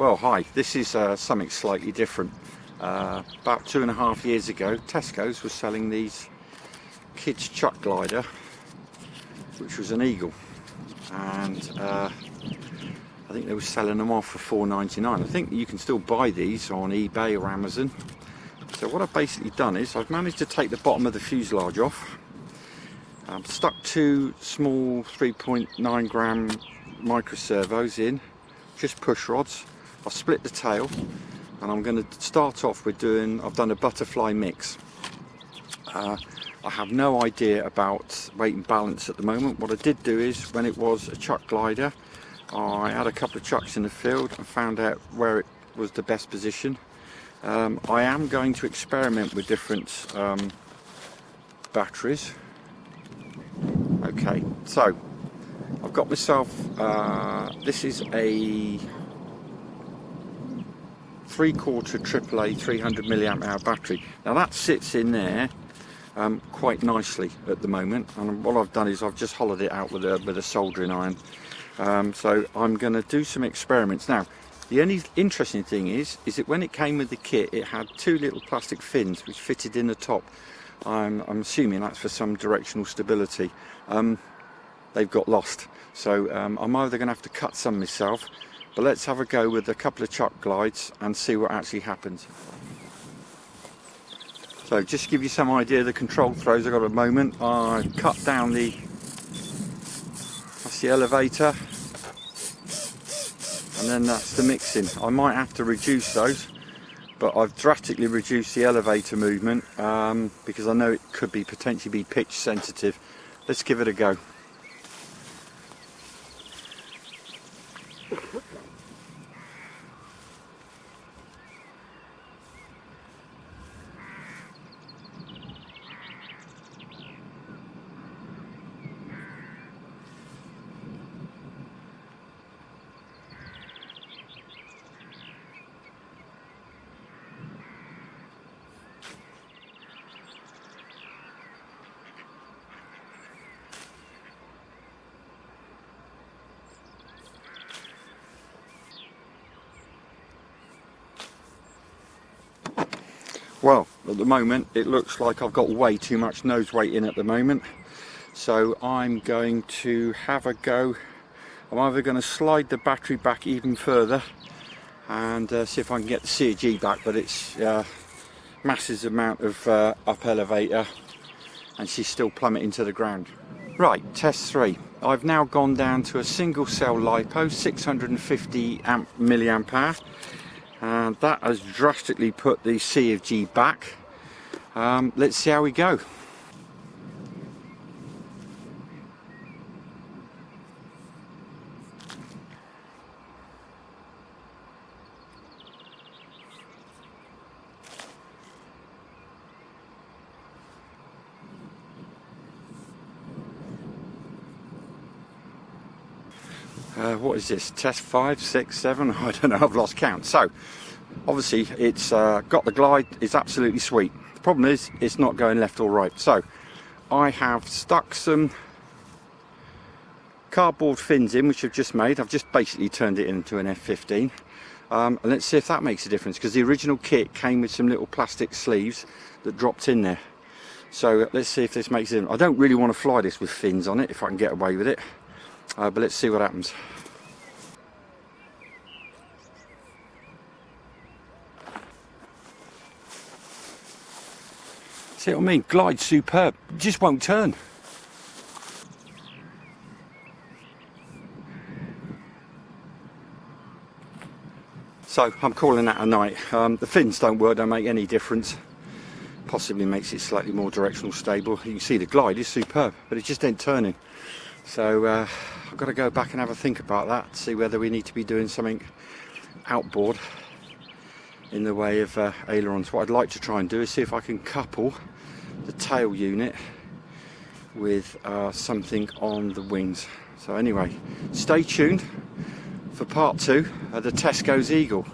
Well, hi, this is something slightly different. About 2.5 years ago, Tesco's was selling these kids chuck glider, which was an eagle, and I think they were selling them off for $4.99. I think you can still buy these on eBay or Amazon. So what I've basically done is I've managed to take the bottom of the fuselage off, stuck two small 3.9 gram micro servos in, just push rods. I've split the tail, and I'm going to start off with I've done a butterfly mix. I have no idea about weight and balance at the moment. What I did do is, when it was a chuck glider, I had a couple of chucks in the field and found out where it was the best position. I am going to experiment with different batteries. Okay, so I've got myself, this is a 3/4 AAA 300 milliamp hour battery. Now that sits in there quite nicely at the moment, and what I've done is I've just hollowed it out with a soldering iron. So I'm going to do some experiments. Now the only interesting thing is that when it came with the kit, it had two little plastic fins which fitted in the top. I'm assuming that's for some directional stability. They've got lost, so I'm either going to have to cut some myself, but let's have a go with a couple of chuck glides and see what actually happens. So just to give you some idea of the control throws I've got at the moment, I cut down that's the elevator, and then that's the mixing. I might have to reduce those, but I've drastically reduced the elevator movement because I know it could potentially be pitch sensitive. Let's give it a go. Well, at the moment it looks like I've got way too much nose weight in at the moment, so I'm going to have a go. I'm either going to slide the battery back even further and see if I can get the CG back, but it's massive amount of up elevator and she's still plummeting to the ground. Right, test 3. I've now gone down to a single cell LiPo, 650 milliamp hour. And that has drastically put the C of G back. Let's see how we go. What is this? Test 5, 6, 7? I don't know, I've lost count. So obviously it's got the glide, it's absolutely sweet. The problem is it's not going left or right. So I have stuck some cardboard fins in, which I've just made. I've just basically turned it into an F15. And let's see if that makes a difference, because the original kit came with some little plastic sleeves that dropped in there. So let's see if this makes a difference. I don't really want to fly this with fins on it if I can get away with it, but let's see what happens. See what I mean? Glide superb, just won't turn. So I'm calling that a night. The fins don't work, don't make any difference. Possibly makes it slightly more directional stable. You can see the glide is superb, but it just ain't turning. So I've got to go back and have a think about that, see whether we need to be doing something outboard in the way of ailerons. What I'd like to try and do is see if I can couple the tail unit with something on the wings. So anyway, stay tuned for part 2 of the Tesco's Eagle.